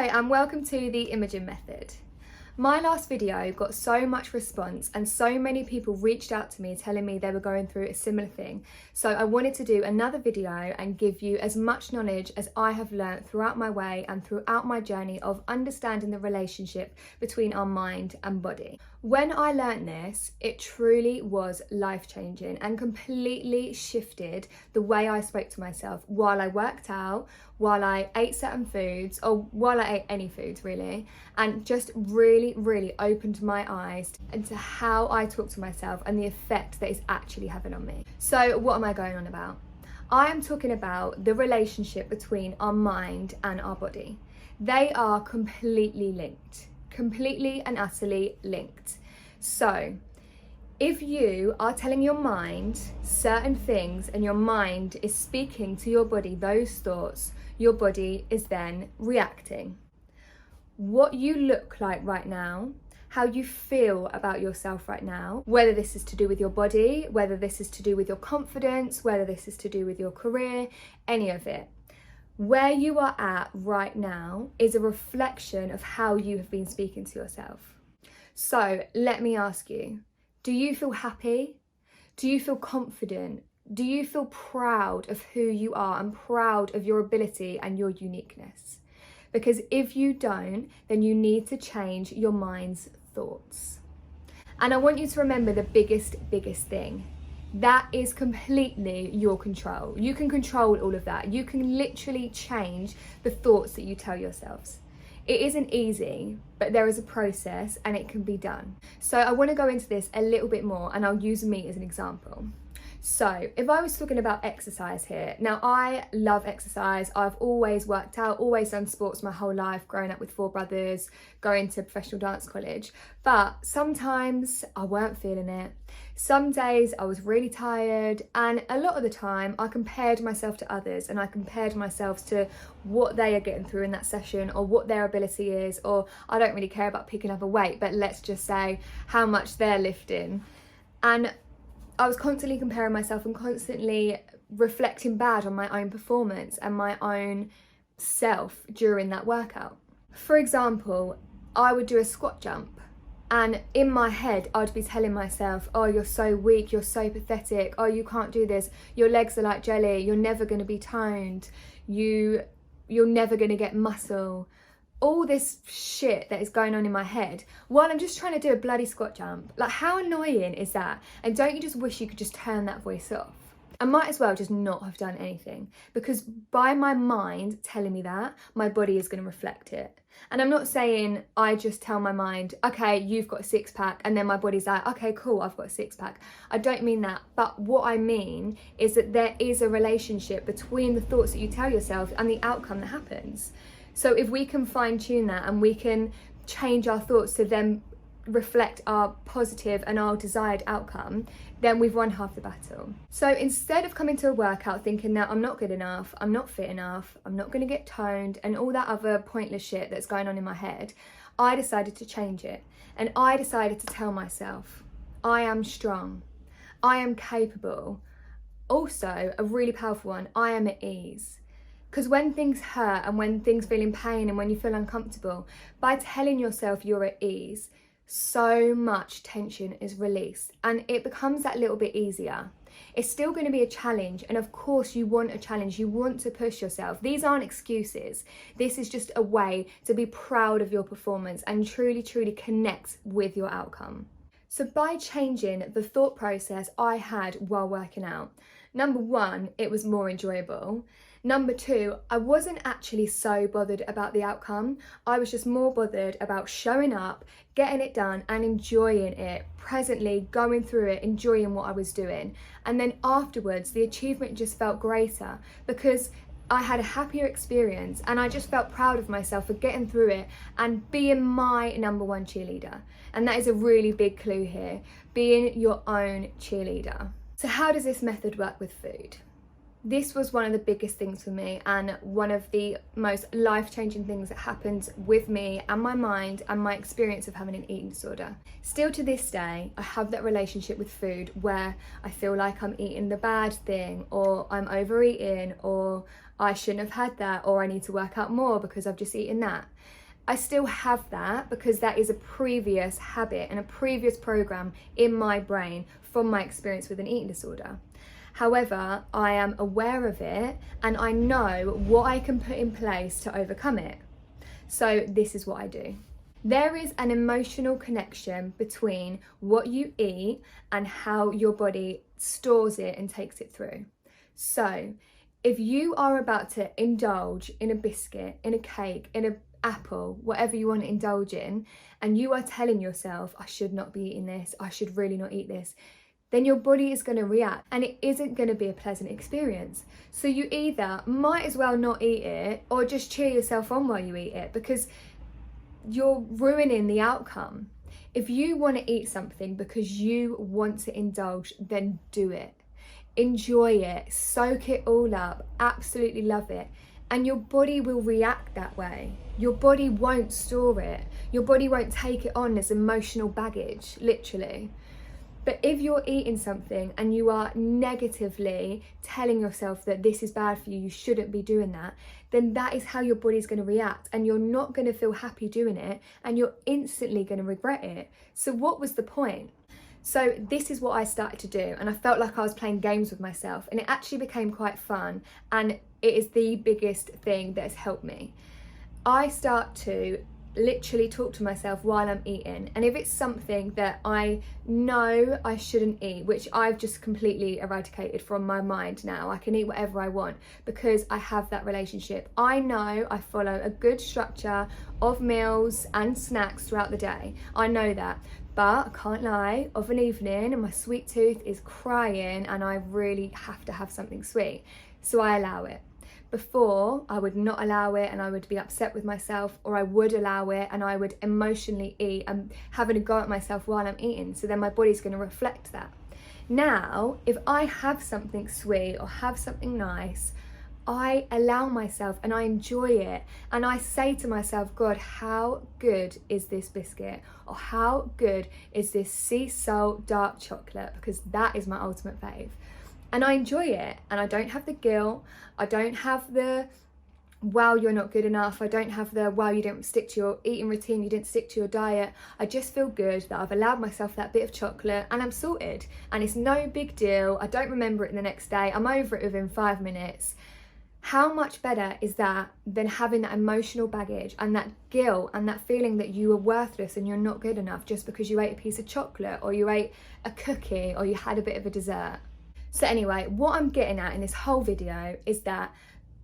and welcome to the Imogen Method. My last video got so much response and so many people reached out to me telling me they were going through a similar thing. So I wanted to do another video and give you as much knowledge as I have learnt throughout my way and throughout my journey of understanding the relationship between our mind and body. When I learnt this, it truly was life-changing and completely shifted the way I spoke to myself while I worked out, while I ate certain foods, or while I ate any foods really, and just really opened my eyes into how I talk to myself and the effect that it's actually having on me. So what am I going on about? I am talking about the relationship between our mind and our body. They are completely linked. Completely and utterly linked. So if you are telling your mind certain things and your mind is speaking to your body those thoughts, your body is then reacting. What you look like right now, how you feel about yourself right now, whether this is to do with your body, whether this is to do with your confidence, whether this is to do with your career, any of it. Where you are at right now is a reflection of how you have been speaking to yourself. So let me ask you, do you feel happy? Do you feel confident? Do you feel proud of who you are and proud of your ability and your uniqueness? Because if you don't, then you need to change your mind's thoughts. And I want you to remember the biggest thing. That is completely your control. You can control all of that. You can literally change the thoughts that you tell yourselves. It isn't easy, but there is a process and it can be done. So I want to go into this a little bit more and I'll use me as an example. So if I was talking about exercise here, now I love exercise. I've always worked out, always done sports my whole life, growing up with 4 brothers, going to professional dance college. But sometimes I weren't feeling it. Some days I was really tired, and a lot of the time I compared myself to others and I compared myself to what they are getting through in that session or what their ability is, or I don't really care about picking up a weight, but let's just say how much they're lifting. And I was constantly comparing myself and constantly reflecting bad on my own performance and my own self during that workout. For example, I would do a squat jump and in my head I'd be telling myself, oh, you're so weak, you're so pathetic, oh, you can't do this, your legs are like jelly, you're never going to be toned, you're never going to get muscle. All this shit that is going on in my head while I'm just trying to do a bloody squat jump. Like, how annoying is that? And don't you just wish you could just turn that voice off? I might as well just not have done anything, because by my mind telling me that, my body is going to reflect it. And I'm not saying I just tell my mind, okay, you've got a 6-pack, and then my body's like, okay, cool, I've got a 6-pack. I don't mean that. But what I mean is that there is a relationship between the thoughts that you tell yourself and the outcome that happens. So if we can fine tune that and we can change our thoughts to then reflect our positive and our desired outcome, then we've won half the battle. So instead of coming to a workout thinking that I'm not good enough, I'm not fit enough, I'm not going to get toned and all that other pointless shit that's going on in my head, I decided to change it. And I decided to tell myself, I am strong, I am capable. Also, a really powerful one, I am at ease. Because when things hurt and when things feel in pain and when you feel uncomfortable, by telling yourself you're at ease, so much tension is released and it becomes that little bit easier. It's still going to be a challenge, and of course you want a challenge, you want to push yourself. These aren't excuses. This is just a way to be proud of your performance and truly connect with your outcome. So by changing the thought process I had while working out, number 1, it was more enjoyable. Number 2, I wasn't actually so bothered about the outcome. I was just more bothered about showing up, getting it done and enjoying it, presently going through it, enjoying what I was doing. And then afterwards, the achievement just felt greater because I had a happier experience and I just felt proud of myself for getting through it and being my number 1 cheerleader. And that is a really big clue here, being your own cheerleader. So how does this method work with food? This was one of the biggest things for me, and one of the most life-changing things that happened with me and my mind and my experience of having an eating disorder. Still to this day, I have that relationship with food where I feel like I'm eating the bad thing, or I'm overeating, or I shouldn't have had that, or I need to work out more because I've just eaten that. I still have that because that is a previous habit and a previous program in my brain from my experience with an eating disorder. However, I am aware of it and I know what I can put in place to overcome it. So this is what I do. There is an emotional connection between what you eat and how your body stores it and takes it through. So if you are about to indulge in a biscuit, in a cake, in an apple, whatever you want to indulge in, and you are telling yourself, I should not be eating this, I should really not eat this, then your body is going to react and it isn't going to be a pleasant experience. So you either might as well not eat it or just cheer yourself on while you eat it, because you're ruining the outcome. If you want to eat something because you want to indulge, then do it. Enjoy it, soak it all up, absolutely love it. And your body will react that way. Your body won't store it. Your body won't take it on as emotional baggage, literally. But if you're eating something and you are negatively telling yourself that this is bad for you, you shouldn't be doing that, then that is how your body's going to react, and you're not going to feel happy doing it, and you're instantly going to regret it. So what was the point? So this is what I started to do, and I felt like I was playing games with myself, and it actually became quite fun, and it is the biggest thing that has helped me. I start to literally talk to myself while I'm eating, and if it's something that I know I shouldn't eat, which I've just completely eradicated from my mind now, I can eat whatever I want because I have that relationship. I know I follow a good structure of meals and snacks throughout the day. I know that. But I can't lie, of an evening and my sweet tooth is crying and I really have to have something sweet, so I allow it. Before, I would not allow it and I would be upset with myself, or I would allow it and I would emotionally eat and having a go at myself while I'm eating, so then my body's going to reflect that. Now, if I have something sweet or have something nice, I allow myself and I enjoy it, and I say to myself, God, how good is this biscuit, or how good is this sea salt dark chocolate, because that is my ultimate fave. And I enjoy it, and I don't have the guilt, I don't have the wow you're not good enough, I don't have the wow you didn't stick to your eating routine, you didn't stick to your diet. I just feel good that I've allowed myself that bit of chocolate and I'm sorted, and it's no big deal. I don't remember it the next day, I'm over it within 5 minutes. How much better is that than having that emotional baggage and that guilt and that feeling that you are worthless and you're not good enough just because you ate a piece of chocolate or you ate a cookie or you had a bit of a dessert? So anyway, what I'm getting at in this whole video is that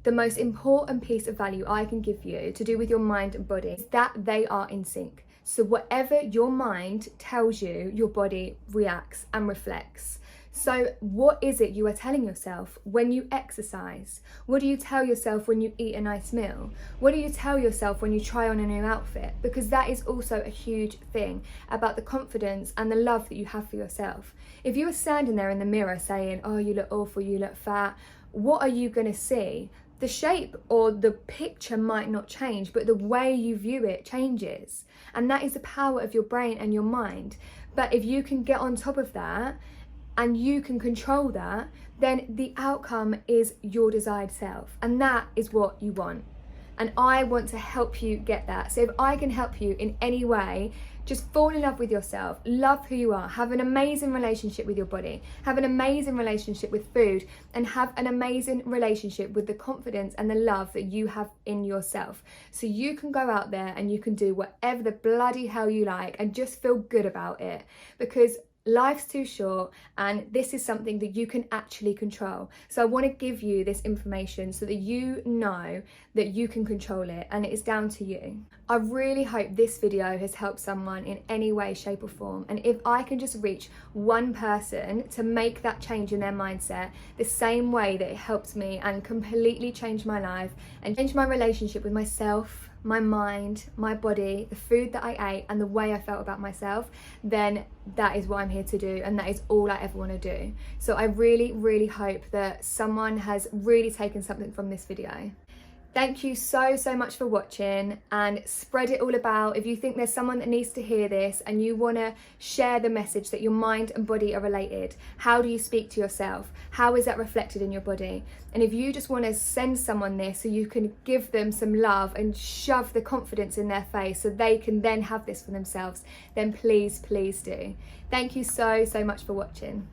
the most important piece of value I can give you to do with your mind and body is that they are in sync. So whatever your mind tells you, your body reacts and reflects. So what is it you are telling yourself when you exercise? What do you tell yourself when you eat a nice meal? What do you tell yourself when you try on a new outfit? Because that is also a huge thing about the confidence and the love that you have for yourself. If you are standing there in the mirror saying, oh, you look awful, you look fat, what are you going to see? The shape or the picture might not change, but the way you view it changes. And that is the power of your brain and your mind. But if you can get on top of that, and you can control that, then the outcome is your desired self. And that is what you want. And I want to help you get that. So if I can help you in any way, just fall in love with yourself, love who you are, have an amazing relationship with your body, have an amazing relationship with food, and have an amazing relationship with the confidence and the love that you have in yourself. So you can go out there and you can do whatever the bloody hell you like and just feel good about it, because life's too short and this is something that you can actually control. So I want to give you this information so that you know that you can control it and it is down to you. I really hope this video has helped someone in any way, shape or form, and if I can just reach one person to make that change in their mindset the same way that it helped me and completely changed my life and changed my relationship with myself, my mind, my body, the food that I ate, and the way I felt about myself, then that is what I'm here to do, and that is all I ever want to do. So I really, really hope that someone has really taken something from this video. Thank you so much for watching, and spread it all about. If you think there's someone that needs to hear this and you want to share the message that your mind and body are related, how do you speak to yourself? How is that reflected in your body? And if you just want to send someone this so you can give them some love and shove the confidence in their face so they can then have this for themselves, then please do. Thank you so much for watching.